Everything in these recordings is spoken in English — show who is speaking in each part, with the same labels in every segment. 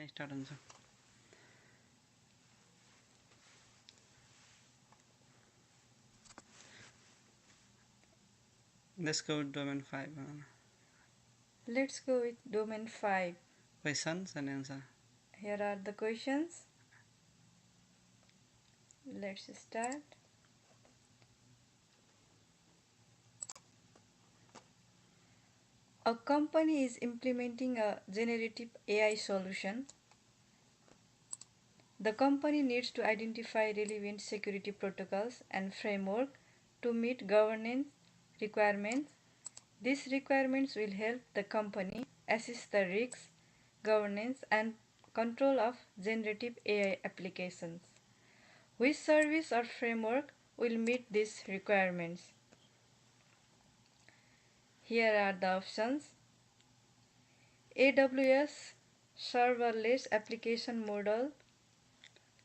Speaker 1: start answer. Let's go with domain 5.
Speaker 2: Let's go with domain 5.
Speaker 1: Questions and answer.
Speaker 2: Here are the questions. Let's start. A company is implementing a generative AI solution. The company needs to identify relevant security protocols and framework to meet governance requirements. These requirements will help the company assess the risks, governance, and control of generative AI applications. Which service or framework will meet these requirements? Here are the options. AWS Serverless Application Model,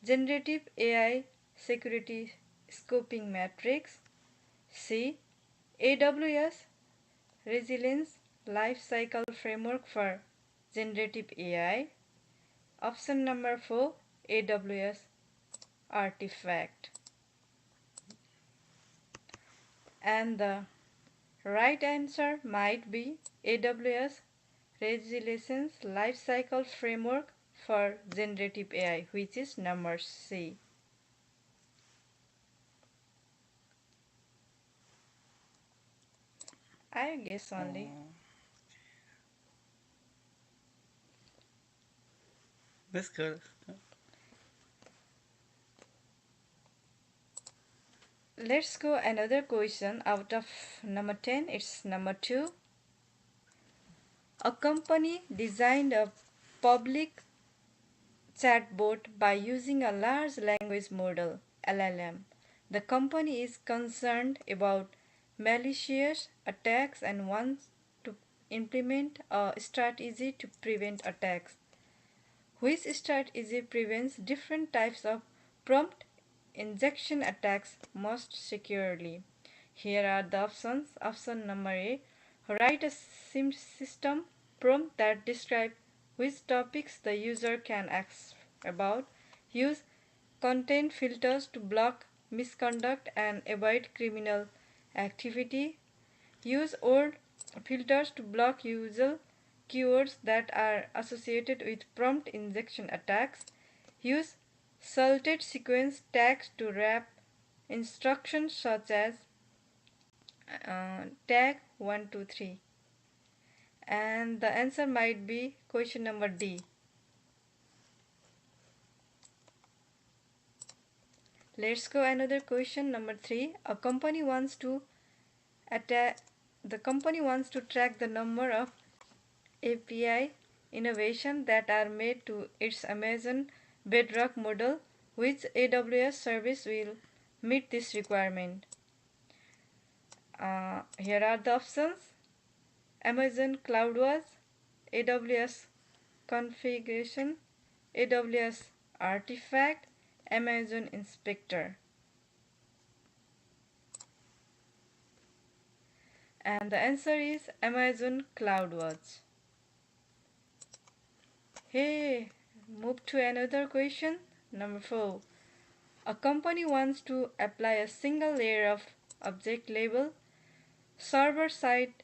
Speaker 2: Generative AI Security Scoping Matrix. C. AWS Resilience Lifecycle Framework for Generative AI. Option number 4, AWS Artifact. And the right answer might be AWS Resilience Lifecycle Framework for Generative AI, which is number C. I guess only.
Speaker 1: Let's go.
Speaker 2: Let's go another question out of number 10. It's number 2. A company designed a public chatbot by using a large language model (LLM). The company is concerned about malicious attacks and wants to implement a strategy to prevent attacks. Which strategy prevents different types of prompt injection attacks most securely? Here are the options. Option number A. Write a system prompt that describes which topics the user can ask about. Use content filters to block misconduct and avoid criminal activity. Use old filters to block usual keywords that are associated with prompt injection attacks. Use salted sequence tags to wrap instructions such as tag 123. And the answer might be question number D. Let's go another question number 3. A company wants to attack the company wants to track the number of API innovation that are made to its Amazon Bedrock model. Which AWS service will meet this requirement? Here are the options. Amazon CloudWatch, AWS Configuration, AWS Artifact, Amazon Inspector. And the answer is Amazon CloudWatch. Hey, move to another question. Number 4. A company wants to apply a single layer of object label server-side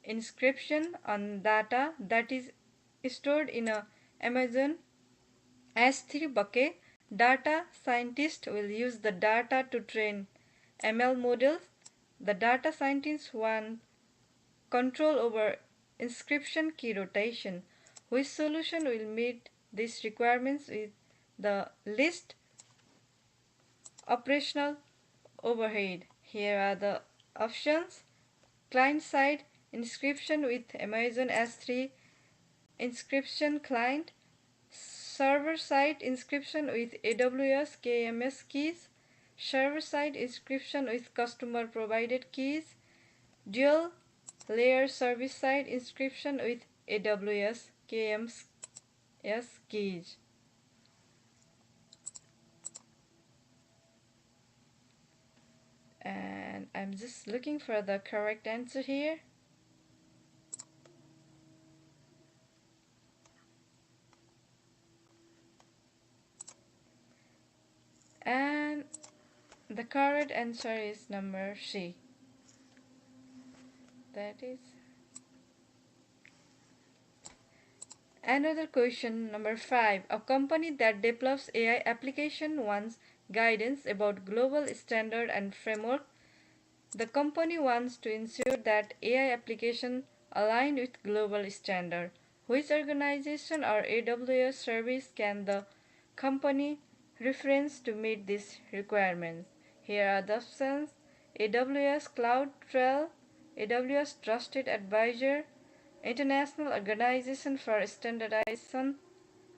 Speaker 2: encryption on data that is stored in a Amazon S3 bucket. Data scientists will use the data to train ML models. The data scientists want control over encryption key rotation. Which solution will meet these requirements with the least operational overhead? Here are the options. Client-side encryption with Amazon S3 encryption client, server-side encryption with AWS KMS keys, server-side encryption with customer-provided keys, dual-layer service-side encryption with AWS KMS keys. And I'm just looking for the correct answer here. The correct answer is number C. That is another question. Number 5. A company that develops AI application wants guidance about global standard and framework. The company wants to ensure that AI applications align with global standard. Which organization or AWS service can the company reference to meet these requirements? Here are the options: AWS Cloud Trail, AWS Trusted Advisor, International Organization for Standardization,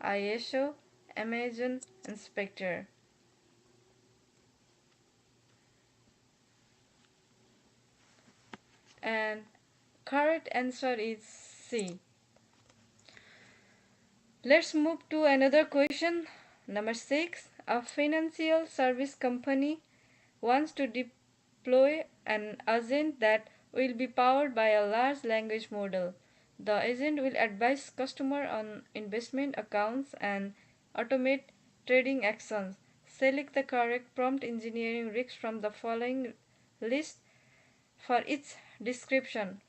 Speaker 2: ISO, Amazon Inspector. And correct answer is C. Let's move to another question. Number 6. A financial service company wants to deploy an agent that will be powered by a large language model. The agent will advise customer on investment accounts and automate trading actions. Select the correct prompt engineering risks from the following list for each description.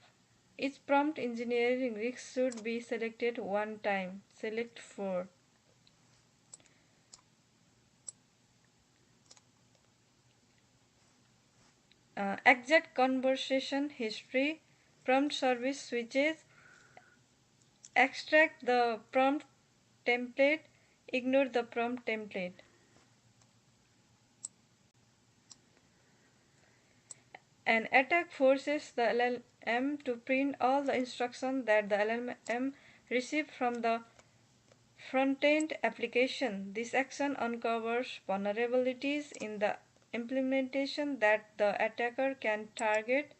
Speaker 2: Each prompt engineering risk should be selected one time. Select 4. Exact conversation history, prompt service switches, extract the prompt template, ignore the prompt template. An attack forces the LLM to print all the instructions that the LLM received from the front-end application. This action uncovers vulnerabilities in the implementation that the attacker can target.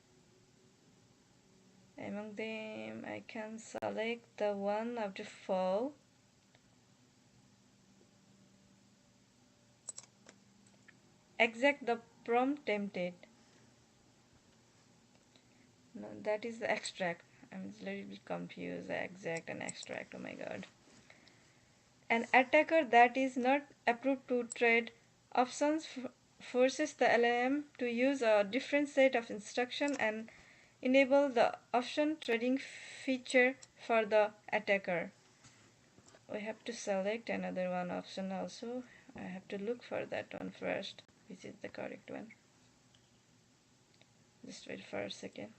Speaker 2: Among them, I can select the one of the 4. Exact the prompt template. No, that is the extract. I'm a little bit confused. Exact and extract. Oh my god. An attacker that is not approved to trade options forces the LLM to use a different set of instructions and enable the option trading feature for the attacker. We have to select another one option also. I have to look for that one first, which is the correct one. Just wait for a second.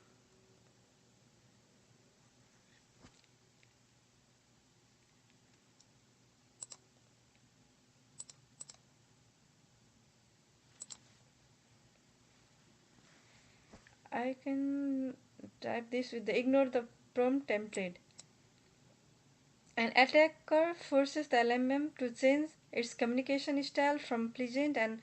Speaker 2: I can type this with the ignore the prompt template. An attacker forces the LLM to change its communication style from pleasant and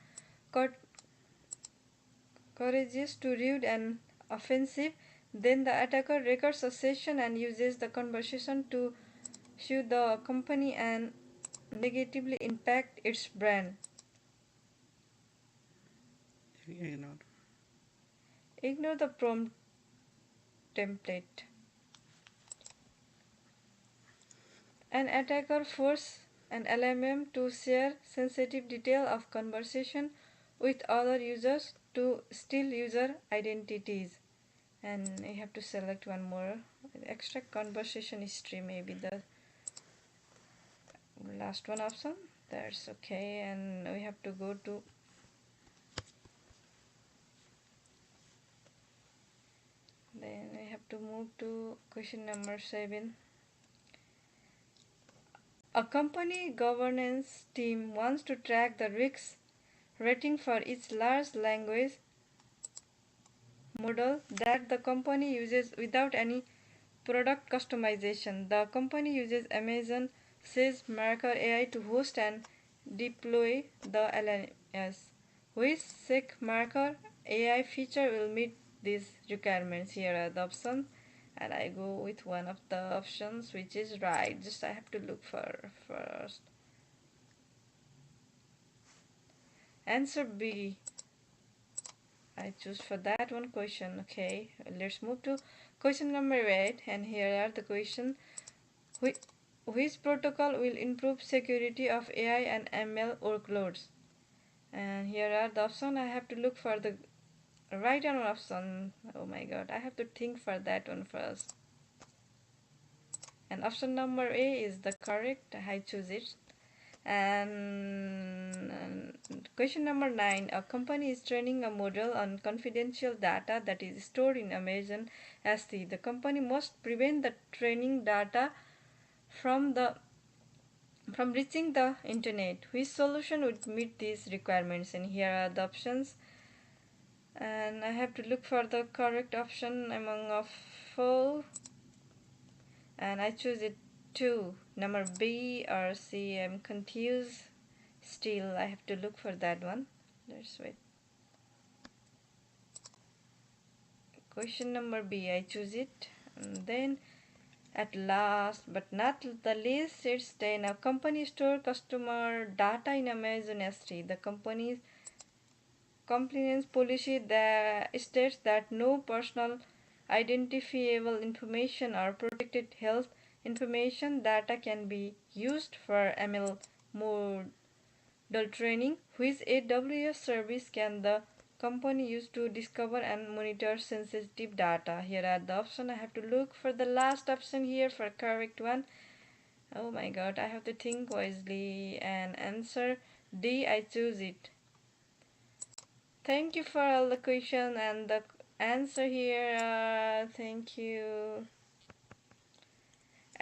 Speaker 2: courageous to rude and offensive. Then the attacker records a session and uses the conversation to sue the company and negatively impact its brand.
Speaker 1: Ignore.
Speaker 2: Ignore the prompt template. An attacker forces an LLM to share sensitive detail of conversation with other users to steal user identities. And I have to select one more. Extract conversation history, maybe the last one option. That's okay. And we have to go to then I have to move to question number 7. A company governance team wants to track the risk rating for its large language model that the company uses without any product customization. The company uses Amazon SageMaker AI to host and deploy the LMS. Which SageMaker AI feature will meet these requirements? Here are the options, and I go with one of the options which is right. Just I have to look for first. Answer B. I choose for that one question. Okay, let's move to question number 8, and here are the question. Which protocol will improve security of AI and ML workloads? And here are the option. I have to look for the right on option. Oh my god, I have to think for that one first. And option number A is the correct. I choose it. And question number 9, a company is training a model on confidential data that is stored in Amazon S3. The company must prevent the training data from the from reaching the internet. Which solution would meet these requirements? And here are the options. And I have to look for the correct option among of four. And I choose it two. Number B or C. I'm confused. Still, I have to look for that one. Let's wait. Question number B. I choose it. And then at last but not the least, it's 10. A company store customer data in Amazon S3. The company's compliance policy that states that no personal identifiable information or protected health information data can be used for ML model training. Which AWS service can the company use to discover and monitor sensitive data? Here are the options. I have to look for the last option here for correct one. Oh my god, I have to think wisely and answer D. I choose it. Thank you for all the question and the answer here. Thank you.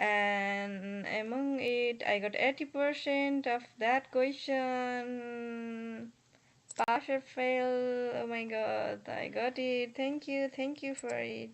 Speaker 2: And among it, I got 80% of that question. Pass or fail. Oh my god, I got it. Thank you for it.